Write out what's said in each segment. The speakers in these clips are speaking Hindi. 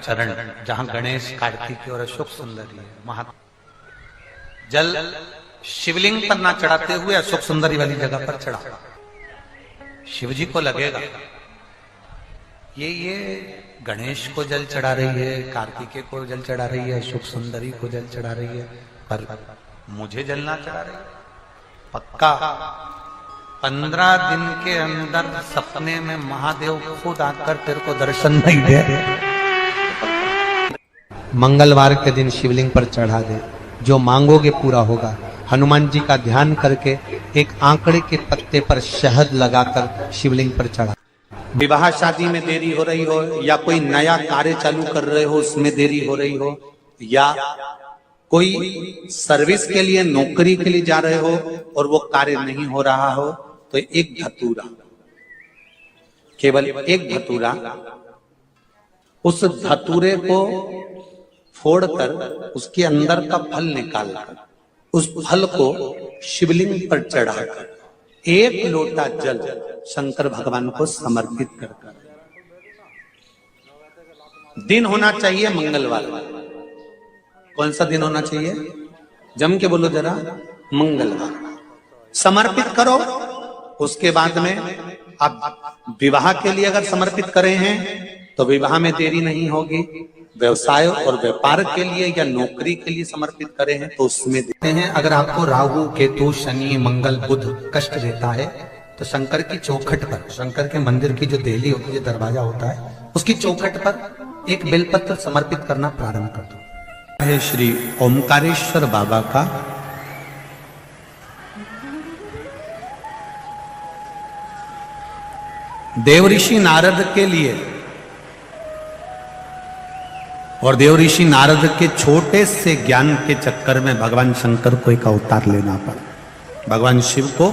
चरण, जहां गणेश, कार्तिक और अशोक सुंदरी है, वहां जल शिवलिंग पर ना चढ़ाते हुए अशोक सुंदरी वाली जगह पर चढ़ा। शिव जी को लगेगा ये गणेश को जल चढ़ा रही है, कार्तिकेय को जल चढ़ा रही है, अशोक सुंदरी को जल चढ़ा रही है, पर मुझे जल ना चढ़ा रही है। पक्का 15 दिन के अंदर सपने में महादेव खुद आकर तेरे को दर्शन नहीं दे, मंगलवार के दिन शिवलिंग पर चढ़ा दे, जो मांगोगे पूरा होगा। हनुमान जी का ध्यान करके एक आंकड़े के पत्ते पर शहद लगाकर शिवलिंग पर चढ़ा। विवाह शादी में देरी हो रही हो, या कोई नया कार्य चालू कर रहे हो उसमें देरी हो रही हो, या कोई सर्विस के लिए, नौकरी के लिए जा रहे हो और वो कार्य नहीं हो रहा हो, तो एक धतूरा, केवल एक धतूरा, उस धतूरे को फोड़कर उसके अंदर का फल निकालकर उस फल को शिवलिंग पर चढ़ाकर एक लोटा जल शंकर भगवान को समर्पित कर, दिन होना चाहिए मंगलवार। कौन सा दिन होना चाहिए? जम के बोलो जरा, मंगलवार समर्पित करो। उसके बाद में आप विवाह के लिए अगर समर्पित करे हैं तो विवाह में देरी नहीं होगी। व्यवसाय और व्यापार के लिए या नौकरी के लिए समर्पित करे हैं तो उसमें देते हैं। अगर आपको राहु, केतु, शनि, मंगल, बुध कष्ट देता है तो शंकर की चौखट पर, शंकर के मंदिर की जो देहली होती है, दरवाजा होता है, उसकी चौखट पर एक बेलपत्र समर्पित करना प्रारंभ कर दो। है श्री ओमकारेश्वर बाबा का देवऋषि नारद के लिए, और देवऋषि नारद के छोटे से ज्ञान के चक्कर में भगवान शंकर को एक अवतार लेना पड़ा। भगवान शिव को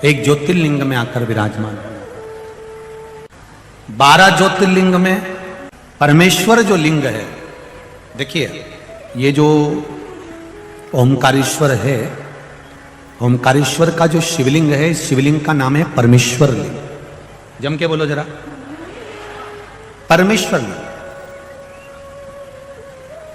एक ज्योतिर्लिंग में आकर विराजमान हुआ। 12 ज्योतिर्लिंग में परमेश्वर जो लिंग है, देखिए ये जो ओमकारेश्वर है, ओमकारेश्वर का जो शिवलिंग है, इस शिवलिंग का नाम है परमेश्वर लिंग। जम के बोलो जरा, परमेश्वर लिंग।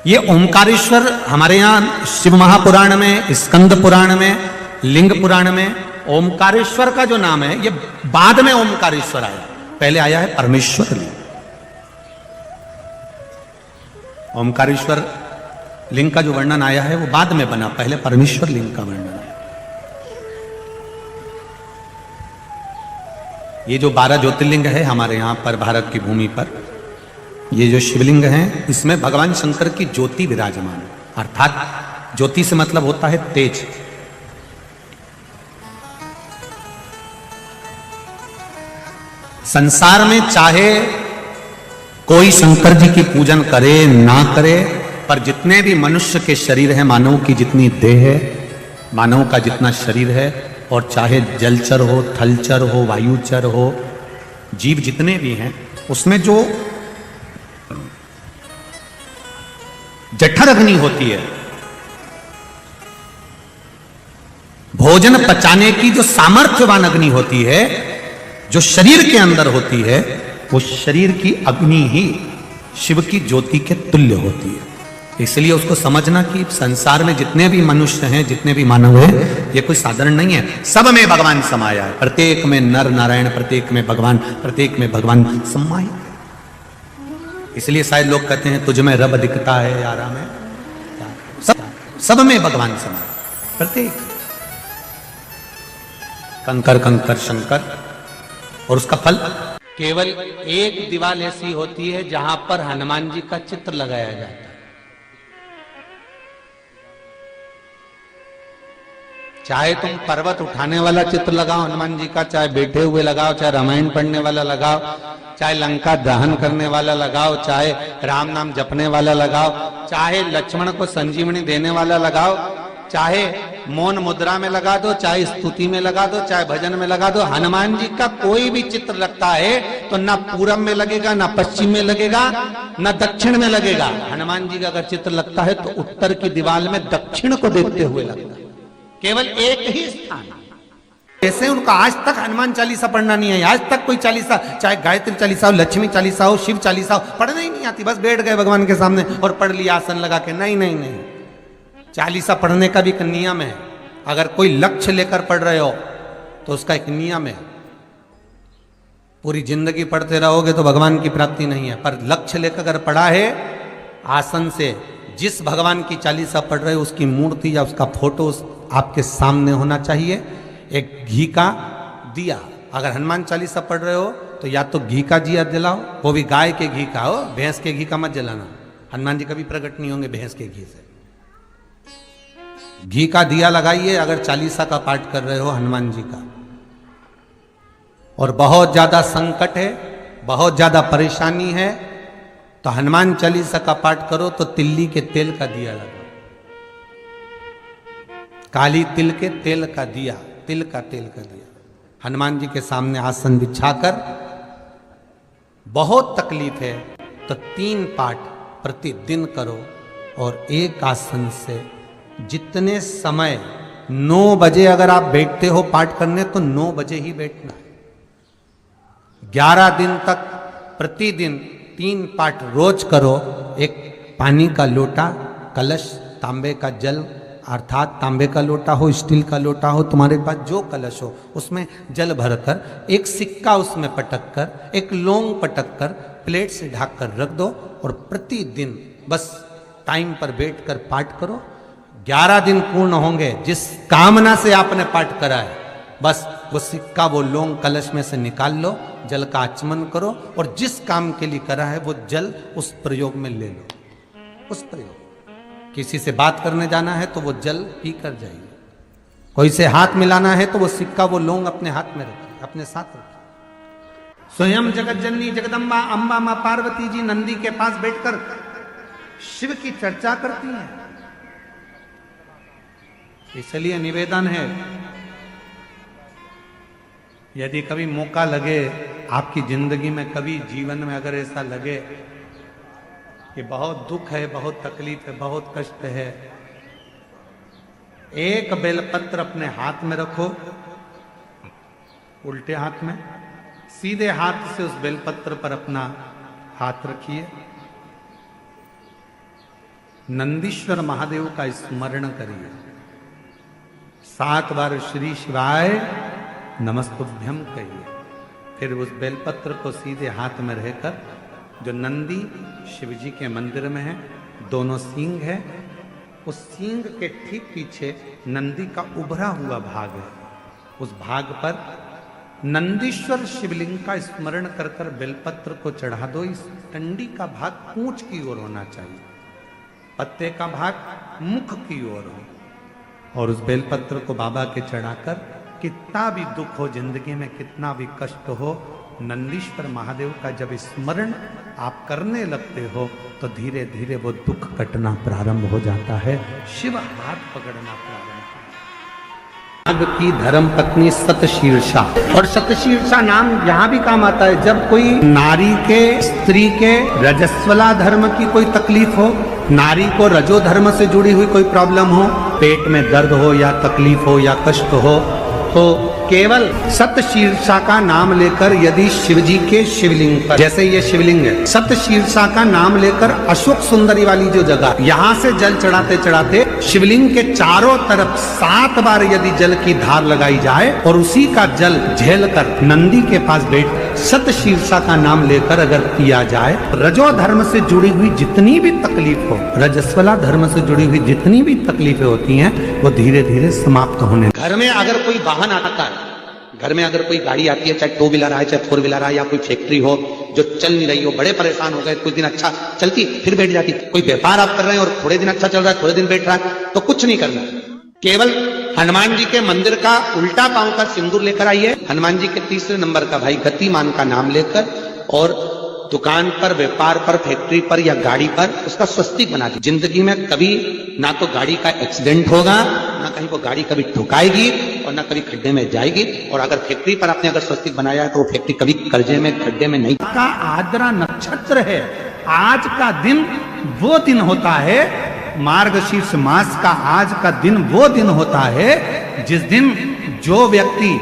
ये ओमकारेश्वर हमारे यहां शिव महापुराण में, स्कंद पुराण में, लिंग पुराण में ओमकारेश्वर का जो नाम है, ये बाद में ओमकारेश्वर आया, पहले आया है परमेश्वर लिंग। ओमकारेश्वर लिंग का जो वर्णन आया है वो बाद में बना, पहले परमेश्वर लिंग का वर्णन है। ये जो 12 ज्योतिर्लिंग है हमारे यहां पर भारत की भूमि पर, ये जो शिवलिंग हैं, इसमें भगवान शंकर की ज्योति विराजमान है। अर्थात ज्योति से मतलब होता है तेज। संसार में चाहे कोई शंकर जी की पूजन करे ना करे, पर जितने भी मनुष्य के शरीर है, मानव की जितनी देह है, मानव का जितना शरीर है, और चाहे जलचर हो, थलचर हो, वायुचर हो, जीव जितने भी हैं, उसमें जो जठर अग्नि होती है, भोजन पचाने की जो सामर्थ्यवान अग्नि होती है, जो शरीर के अंदर होती है, वो शरीर की अग्नि ही शिव की ज्योति के तुल्य होती है। इसलिए उसको समझना कि संसार में जितने भी मनुष्य हैं, जितने भी मानव हैं, ये कोई साधारण नहीं है। सब में भगवान समाया है, प्रत्येक में नर नारायण, प्रत्येक में भगवान, प्रत्येक में भगवान समाया। इसलिए शायद लोग कहते हैं तुझ में रब दिखता है यारा में, सब में भगवान समाया, प्रत्येक। कंकर कंकर शंकर, और उसका फल केवल एक दीवार ऐसी होती है जहां पर हनुमान जी का चित्र लगाया जाता है। चाहे तुम पर्वत उठाने वाला चित्र लगाओ हनुमान जी का, चाहे बैठे हुए लगाओ, चाहे रामायण पढ़ने वाला लगाओ, चाहे लंका दहन करने वाला लगाओ, चाहे राम नाम जपने वाला लगाओ, चाहे लक्ष्मण को संजीवनी देने वाला लगाओ, चाहे मौन मुद्रा में लगा दो, चाहे स्तुति में लगा दो, चाहे भजन में लगा दो। हनुमान जी का कोई भी चित्र लगता है तो ना पूरब में लगेगा, ना पश्चिम में लगेगा, ना दक्षिण में लगेगा। हनुमान जी का अगर चित्र लगता है तो उत्तर की दीवार में दक्षिण को देखते हुए लगता है। केवल एक ही स्थान, ऐसे उनका आज तक हनुमान चालीसा पढ़ना नहीं है, आज तक कोई चालीसा, चाहे गायत्री चालीसा हो, लक्ष्मी चालीसा हो, शिव चालीसा हो, पढ़ना ही नहीं आती। बस बैठ गए भगवान के सामने और पढ़ लिया आसन लगा के। नहीं नहीं नहीं, चालीसा पढ़ने का भी एक नियम है। अगर कोई लक्ष्य लेकर पढ़ रहे हो तो उसका एक नियम है। पूरी जिंदगी पढ़ते रहोगे तो भगवान की प्राप्ति नहीं है, पर लक्ष्य लेकर अगर पढ़ा है आसन से, जिस भगवान की चालीसा पढ़ रहे हो उसकी मूर्ति या उसका फोटो आपके सामने होना चाहिए। एक घी का दिया, अगर हनुमान चालीसा पढ़ रहे हो तो या तो घी का दिया जलाओ, वो भी गाय के घी का हो, भैंस के घी का मत जलाना। हनुमान जी कभी प्रकट नहीं होंगे भैंस के घी से। घी का दिया लगाइए अगर चालीसा का पाठ कर रहे हो हनुमान जी का। और बहुत ज्यादा संकट है, बहुत ज्यादा परेशानी है तो हनुमान चालीसा का पाठ करो तो तिल्ली के तेल का दिया लगाओ, काली तिल के तेल का दिया, तिल का तेल का दिया हनुमान जी के सामने आसन बिछाकर। बहुत तकलीफ है तो 3 पाठ प्रतिदिन करो और एक आसन से जितने समय, 9 बजे अगर आप बैठते हो पाठ करने तो 9 बजे ही बैठना है। 11 दिन तक प्रतिदिन 3 पाठ रोज करो। एक पानी का लोटा, कलश, तांबे का जल अर्थात तांबे का लोटा हो, स्टील का लोटा हो, तुम्हारे पास जो कलश हो उसमें जल भरकर, एक सिक्का उसमें पटक कर, एक लौंग पटक कर प्लेट से ढक कर रख दो और प्रतिदिन बस टाइम पर बैठकर पाठ करो। 11 दिन पूर्ण होंगे, जिस कामना से आपने पाठ करा है बस वो सिक्का, वो लौंग कलश में से निकाल लो, जल का आचमन करो और जिस काम के लिए करा है वो जल उस प्रयोग में ले लो। उस प्रयोग, किसी से बात करने जाना है तो वो जल पी कर जाइए, कोई से हाथ मिलाना है तो वो सिक्का, वो लौंग अपने हाथ में रखिए, अपने साथ रखिए। स्वयं जगत जननी जगदम्बा अम्बा मां पार्वती जी नंदी के पास बैठकर शिव की चर्चा करती हैं। इसलिए निवेदन है, यदि कभी मौका लगे आपकी जिंदगी में, कभी जीवन में अगर ऐसा लगे कि बहुत दुख है, बहुत तकलीफ है, बहुत कष्ट है, एक बेलपत्र अपने हाथ में रखो, उल्टे हाथ में, सीधे हाथ से उस बेलपत्र पर अपना हाथ रखिए। नंदीश्वर महादेव का स्मरण करिए, 7 बार श्री शिवाय नमस्तुभ्यम कहिए। फिर उस बेलपत्र को सीधे हाथ में रहकर, जो नंदी शिव जी के मंदिर में है, दोनों सींग है, उस सींग के ठीक पीछे नंदी का उभरा हुआ भाग है, उस भाग पर नंदीश्वर शिवलिंग का स्मरण कर कर बेलपत्र को चढ़ा दो। इस टंडी का भाग पूंछ की ओर होना चाहिए, पत्ते का भाग मुख की ओर हो, और उस बेलपत्र को बाबा के चढ़ाकर कितना भी दुख हो जिंदगी में, कितना भी कष्ट हो, नंदीश्वर महादेव का जब स्मरण आप करने लगते हो तो धीरे धीरे वो दुख कटना प्रारंभ हो जाता है, शिव हाथ पकड़ना प्रारंभ होता है। नाग की धर्म पत्नी सतशीर्षा, और सतशीर्षा नाम यहाँ भी काम आता है जब कोई नारी के, स्त्री के रजस्वला धर्म की कोई तकलीफ हो, नारी को रजो धर्म से जुड़ी हुई कोई प्रॉब्लम हो, पेट में दर्द हो या तकलीफ हो या कष्ट हो, तो केवल सतशीर्षा का नाम लेकर यदि शिवजी के शिवलिंग पर, जैसे ये शिवलिंग है, सतशीर्षा का नाम लेकर अशोक सुंदरी वाली जो जगह, यहां से जल चढ़ाते चढ़ाते शिवलिंग के चारों तरफ 7 बार यदि जल की धार लगाई जाए और उसी का जल झेल कर नंदी के पास बैठ सतशीर्षा का नाम लेकर अगर पिया जाए, रजो धर्म से जुड़ी हुई जितनी भी तकलीफ हो, रजस्वला धर्म से जुड़ी हुई जितनी भी तकलीफें होती हैं, वो धीरे धीरे समाप्त होने। घर में अगर कोई वाहन आता है, घर में अगर कोई गाड़ी आती है, चाहे 2 व्हीलर आए, चाहे 4 व्हीलर आए, या कोई फैक्ट्री हो जो चल नहीं रही हो, बड़े परेशान हो गए, कुछ दिन अच्छा चलती फिर बैठ जाती, कोई व्यापार आप कर रहे हैं और थोड़े दिन अच्छा चल रहा है, थोड़े दिन बैठ रहा है, तो कुछ नहीं करना, केवल हनुमान जी के मंदिर का उल्टा पांव का सिंदूर लेकर आइए, हनुमान जी के 3रे नंबर का भाई गतिमान का नाम लेकर, और दुकान पर, व्यापार पर, फैक्ट्री पर या गाड़ी पर उसका स्वस्तिक बना दी। जिंदगी में कभी ना तो गाड़ी का एक्सीडेंट होगा, ना कहीं वो गाड़ी कभी ठुकाएगी और ना कभी खड्डे में जाएगी, और अगर फैक्ट्री पर आपने अगर स्वस्तिक बनाया है तो वो फैक्ट्री कभी कर्जे में, खड्डे में नहीं। का आद्रा नक्षत्र है, आज का दिन वो दिन होता है, मार्गशीर्ष मास का आज का दिन वो दिन होता है जिस दिन जो व्यक्ति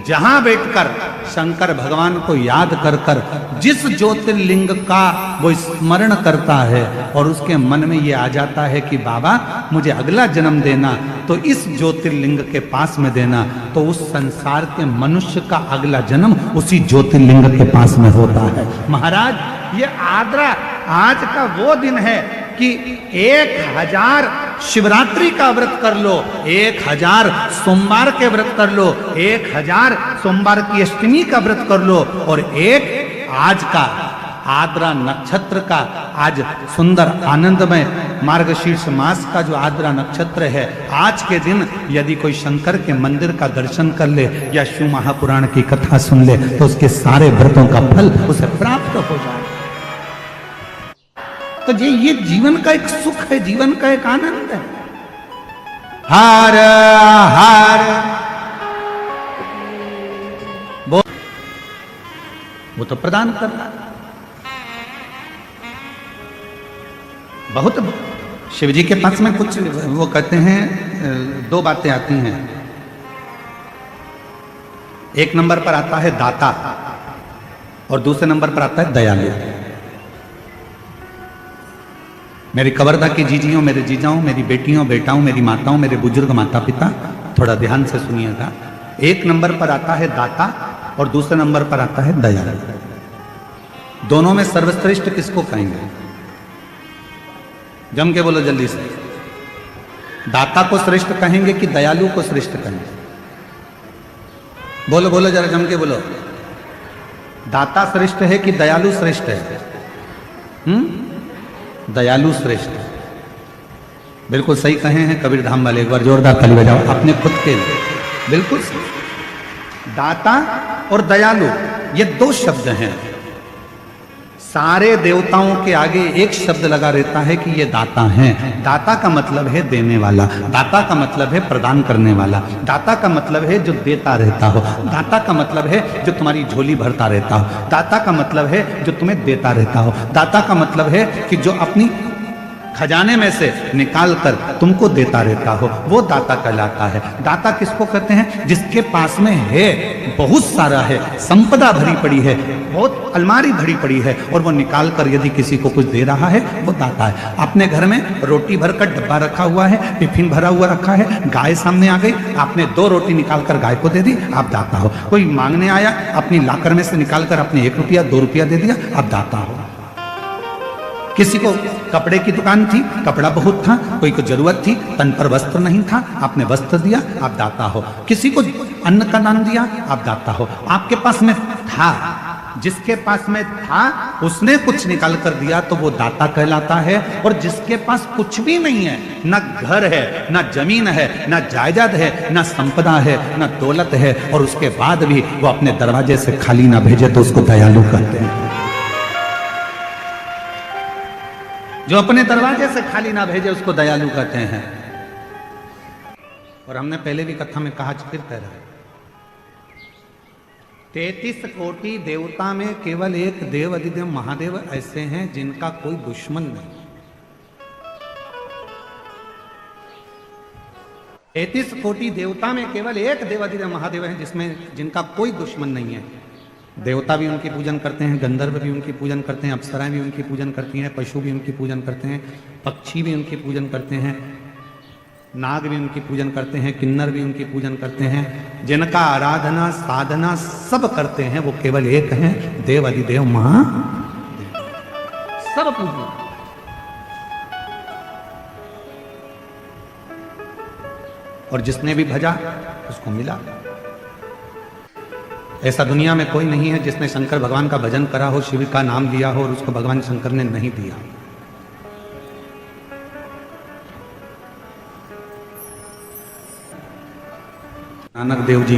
जहां बैठकर शंकर भगवान को याद कर कर जिस ज्योतिर्लिंग का वो स्मरण करता है और उसके मन में ये आ जाता है कि बाबा मुझे अगला जन्म देना, तो इस ज्योतिर्लिंग के पास में देना, तो उस संसार के मनुष्य का अगला जन्म उसी ज्योतिर्लिंग के पास में होता है। महाराज ये आद्रा आज का वो दिन है कि 1000 शिवरात्रि का व्रत कर लो, 1000 सोमवार के व्रत कर लो, 1000 सोमवार की अष्टमी का व्रत कर लो, और एक आज का आद्रा नक्षत्र का आज सुंदर आनंदमय मार्गशीर्ष मास का जो आद्रा नक्षत्र है, आज के दिन यदि कोई शंकर के मंदिर का दर्शन कर ले या शिव महापुराण की कथा सुन ले तो उसके सारे व्रतों का फल उसे प्राप्त हो जाए। तो ये जीवन का एक सुख है, जीवन का एक आनंद है। हर हर वो तो प्रदान कर रहा है। बहुत शिव जी के पास में कुछ वो कहते हैं, दो बातें आती हैं। एक नंबर पर आता है दाता और दूसरे नंबर पर आता है दयालु। मेरी कवर्धा की जीजियों, मेरे जीजाओं, मेरी बेटियों बेटाओं, मेरी माताओं, मेरे बुजुर्ग माता पिता, थोड़ा ध्यान से सुनिएगा। एक नंबर पर आता है दाता और दूसरे नंबर पर आता है दयालु। दोनों में सर्वश्रेष्ठ किसको कहेंगे? जम के बोलो जल्दी से। दाता को श्रेष्ठ कहेंगे कि दयालु को श्रेष्ठ कहेंगे? बोलो बोलो जरा, जम के बोलो। दाता श्रेष्ठ है कि दयालु श्रेष्ठ है? दयालु श्रेष्ठ। बिल्कुल सही कहे हैं कबीर धाम वाले, एक बार जोरदार ताली बजाओ अपने खुद के लिए। बिल्कुल सही। दाता और दयालु ये दो शब्द हैं। सारे देवताओं के आगे एक शब्द लगा रहता है कि ये दाता हैं। दाता का मतलब है देने वाला, दाता का मतलब है प्रदान करने वाला, दाता का मतलब है जो देता रहता हो, दाता का मतलब है जो तुम्हारी झोली भरता रहता हो, दाता का मतलब है जो तुम्हें देता रहता हो, दाता का मतलब है कि जो अपनी खजाने में से निकाल कर तुमको देता रहता हो, वो दाता कहलाता है। दाता किसको कहते हैं? जिसके पास में है, बहुत सारा है, संपदा भरी पड़ी है, बहुत अलमारी भरी पड़ी है, और वो निकाल कर यदि किसी को कुछ दे रहा है, वो दाता है। अपने घर में रोटी भरकर डब्बा रखा हुआ है, टिफिन भरा हुआ रखा है, गाय सामने आ गई, आपने 2 रोटी निकाल कर गाय को दे दी, आप दाता हो। कोई मांगने आया, अपनी लाकर में से निकाल कर आपने 1 रुपया 2 रुपया दे दिया, आप दाता हो। किसी को कपड़े की दुकान थी, कपड़ा बहुत था, कोई को जरूरत थी, तन पर वस्त्र नहीं था, आपने वस्त्र दिया, आप दाता हो। किसी को अन्न का दान दिया, आप दाता हो। आपके पास में था, जिसके पास में था उसने कुछ निकाल कर दिया तो वो दाता कहलाता है। और जिसके पास कुछ भी नहीं है, ना घर है, ना जमीन है, ना जायदाद है, ना संपदा है, ना दौलत है, और उसके बाद भी वो अपने दरवाजे से खाली ना भेजे तो उसको दयालु कहते हैं। जो अपने दरवाजे से खाली ना भेजे उसको दयालु कहते हैं। और हमने पहले भी कथा में कहा, फिर कह रहा है, 33 कोटि देवता में केवल एक देव अधिदेव महादेव ऐसे हैं जिनका कोई दुश्मन नहीं। 33 कोटि देवता में केवल एक देव अधिदेव महादेव है जिसमें जिनका कोई दुश्मन नहीं है। देवता भी उनकी पूजन करते हैं, गंधर्व भी उनकी पूजन करते हैं, अप्सराएं भी उनकी पूजन करती हैं, पशु भी उनकी पूजन करते हैं, पक्षी भी उनकी पूजन करते हैं, नाग भी उनकी पूजन करते हैं, किन्नर भी उनकी पूजन करते हैं। जिनका आराधना साधना सब करते हैं वो केवल एक हैं, देव अधिदेव महादेव। सब पूजन। और जिसने भी भजा उसको मिला। ऐसा दुनिया में कोई नहीं है जिसने शंकर भगवान का भजन करा हो, शिव का नाम लिया हो और उसको भगवान शंकर ने नहीं दिया। नानक देव जी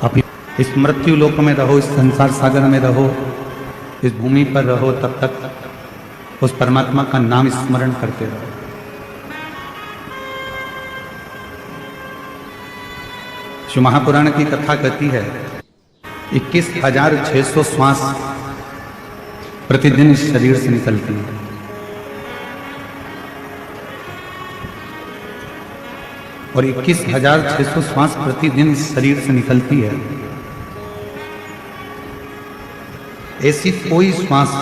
अपनी इस मृत्यु लोक में रहो, इस संसार सागर में रहो, इस भूमि पर रहो, तब तक उस परमात्मा का नाम स्मरण करते रहो। शिव महापुराण की कथा कहती है 21,600 श्वास प्रतिदिन इस शरीर से निकलती है। और 21,600 श्वास प्रतिदिन इस शरीर से निकलती है। ऐसी कोई श्वास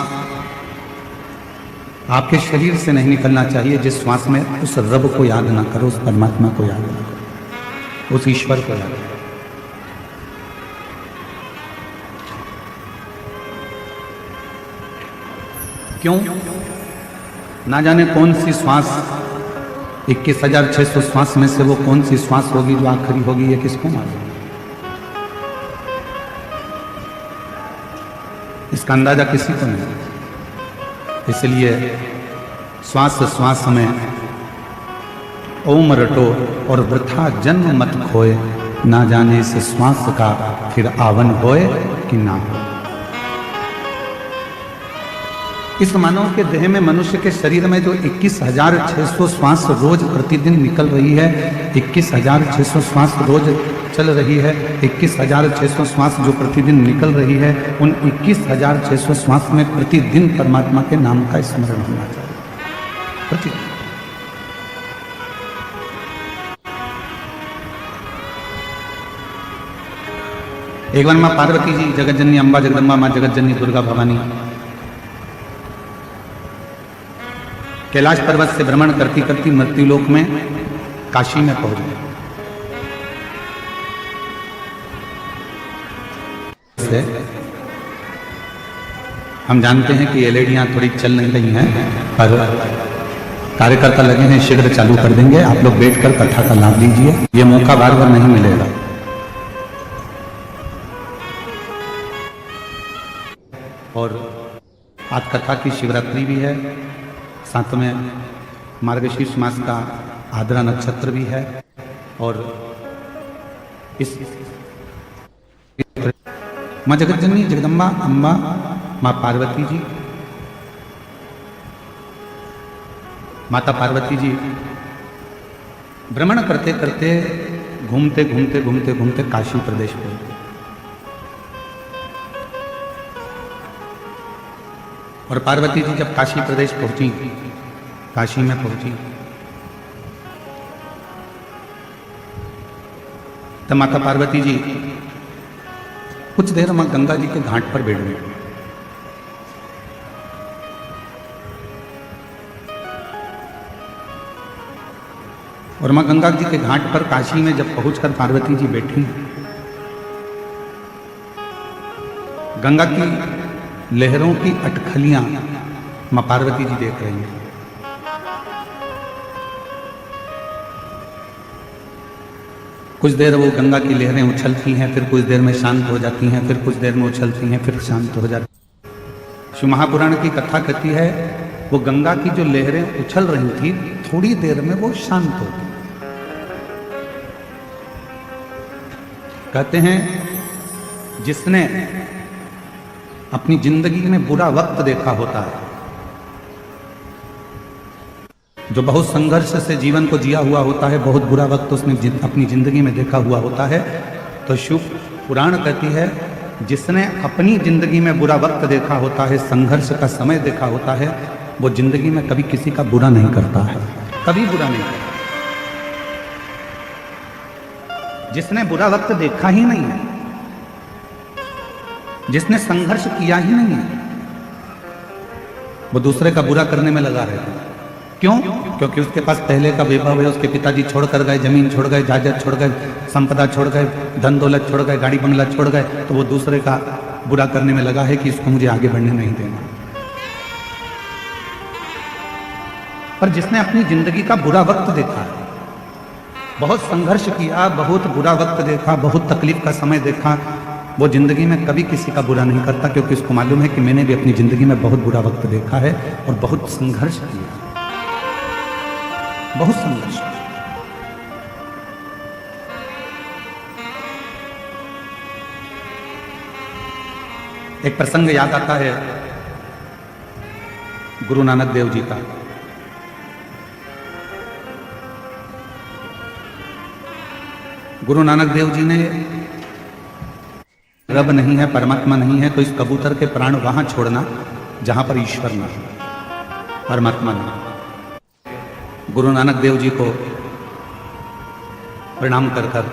आपके शरीर से नहीं निकलना चाहिए जिस श्वास में उस रब को याद ना करो, उस परमात्मा को याद ना करो, उस ईश्वर को याद करो। क्यों? ना जाने कौन सी श्वास 21,600 श्वास में से वो कौन सी श्वास होगी जो आखिरी होगी, ये किसको मालूम। इसका अंदाजा किसी को नहीं। इसलिए श्वास श्वास में ओम रटो और वृथा जन्म मत खोए, ना जाने इस श्वास का फिर आवन होए कि ना हो। इस मानव के देह में, मनुष्य के शरीर में जो 21,600 श्वास रोज प्रतिदिन निकल रही है, 21,600 श्वास रोज चल रही है, 21,600 श्वास जो प्रतिदिन निकल रही है, उन 21,600 श्वास में प्रतिदिन परमात्मा के नाम का स्मरण होना चाहिए। प्रतिदिन। एक बार मां पार्वती जी, जगतजननी अम्बा जगदम्बा, मां जगतजननी दुर्गा भवानी कैलाश पर्वत से भ्रमण करती करती मृत्युलोक में काशी में पहुंच गए। हम जानते हैं कि ये लेडियां थोड़ी चल नहीं रही हैं, पर कार्यकर्ता लगे हैं, शीघ्र चालू कर देंगे। आप लोग बैठकर कथा का लाभ लीजिए, ये मौका बार बार नहीं मिलेगा। और आज कथा की शिवरात्रि भी है, साथ में मार्गशीर्ष मास का आद्रा नक्षत्र भी है। और इस मां जगतजननी जगदम्बा अम्बा मां पार्वती जी, माता पार्वती जी भ्रमण करते करते घूमते घूमते घूमते घूमते काशी प्रदेश पहुंचे। और पार्वती जी जब काशी प्रदेश पहुंची, काशी में पहुंची, तब माता पार्वती जी कुछ देर मां गंगा जी के घाट पर बैठ गई। और मां गंगा जी के घाट पर काशी में जब पहुंचकर पार्वती जी बैठी, गंगा की लहरों की अटखलियां मां पार्वती जी देख रही हैं। कुछ देर वो गंगा की लहरें उछलती हैं, फिर कुछ देर में शांत हो जाती हैं, फिर कुछ देर में उछलती हैं, फिर शांत हो जाती हैं। शिव महापुराण की कथा कहती है वो गंगा की जो लहरें उछल रही थी, थोड़ी देर में वो शांत हो गई। कहते हैं जिसने अपनी जिंदगी में बुरा वक्त देखा होता है, जो बहुत संघर्ष से जीवन को जिया हुआ होता है, बहुत बुरा वक्त उसने अपनी जिंदगी में देखा हुआ होता है, तो शिव पुराण कहती है जिसने अपनी जिंदगी में बुरा वक्त देखा होता है, संघर्ष का समय देखा होता है, वो जिंदगी में कभी किसी का बुरा नहीं करता है, कभी बुरा नहीं करता। जिसने बुरा वक्त देखा ही नहीं है, जिसने संघर्ष किया ही नहीं है, वो दूसरे का बुरा करने में लगा रहता है। क्यों? क्योंकि उसके पास पहले का वैभव है, उसके पिताजी छोड़कर गए, जमीन छोड़ गए, जायदाद छोड़ गए, संपदा छोड़ गए, धन दौलत छोड़ गए, गाड़ी बंगला छोड़ गए, तो वो दूसरे का बुरा करने में लगा है कि इसको मुझे आगे बढ़ने नहीं देना। पर जिसने अपनी जिंदगी का बुरा वक्त देखा, बहुत संघर्ष किया, बहुत बुरा वक्त देखा, बहुत तकलीफ का समय देखा, वो जिंदगी में कभी किसी का बुरा नहीं करता, क्योंकि उसको मालूम है कि मैंने भी अपनी जिंदगी में बहुत बुरा वक्त देखा है और बहुत संघर्ष किया, बहुत संघर्ष। एक प्रसंग याद आता है गुरु नानक देव जी का। गुरु नानक देव जी ने रब नहीं है, परमात्मा नहीं है, तो इस कबूतर के प्राण वहां छोड़ना जहां पर ईश्वर ना हो, परमात्मा नहीं। गुरु नानक देव जी को प्रणाम कर कर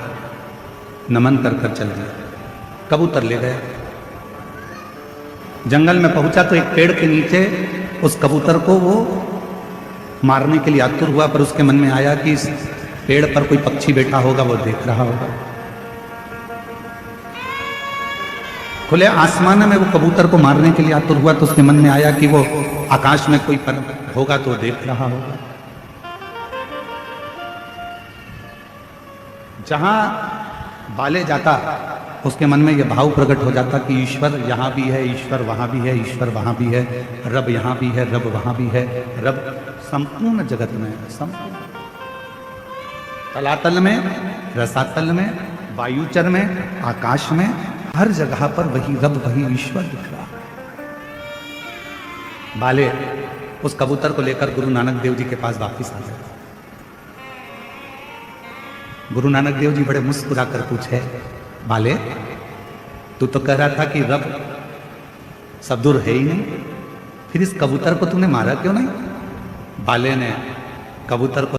नमन कर कर चल दिया। कबूतर ले गए। जंगल में पहुंचा तो एक पेड़ के नीचे उस कबूतर को वो मारने के लिए आतुर हुआ, पर उसके मन में आया कि इस पेड़ पर कोई पक्षी बैठा होगा, वो देख रहा होगा। खुले आसमान में वो कबूतर को मारने के लिए आतुर हुआ तो उसके मन में आया कि वो आकाश में कोई पर होगा तो देख रहा होगा। जहां बाले जाता उसके मन में यह भाव प्रकट हो जाता कि ईश्वर यहां भी है, ईश्वर वहां भी है, ईश्वर वहां भी है, रब यहां भी है, रब वहां भी है, रब संपूर्ण जगत में है। संपूर्ण तलातल में, रसातल में, वायुचर में, आकाश में, हर जगह पर वही रब, वही ईश्वर दिख रहा। बाले उस कबूतर को लेकर गुरु नानक देव जी के पास वापिस आ गए। गुरु नानक देव जी बड़े मुस्कुरा कर पूछे, बाले तू तो कह रहा था कि रब सब दूर है ही नहीं, फिर इस कबूतर को तूने मारा क्यों नहीं? बाले ने कबूतर को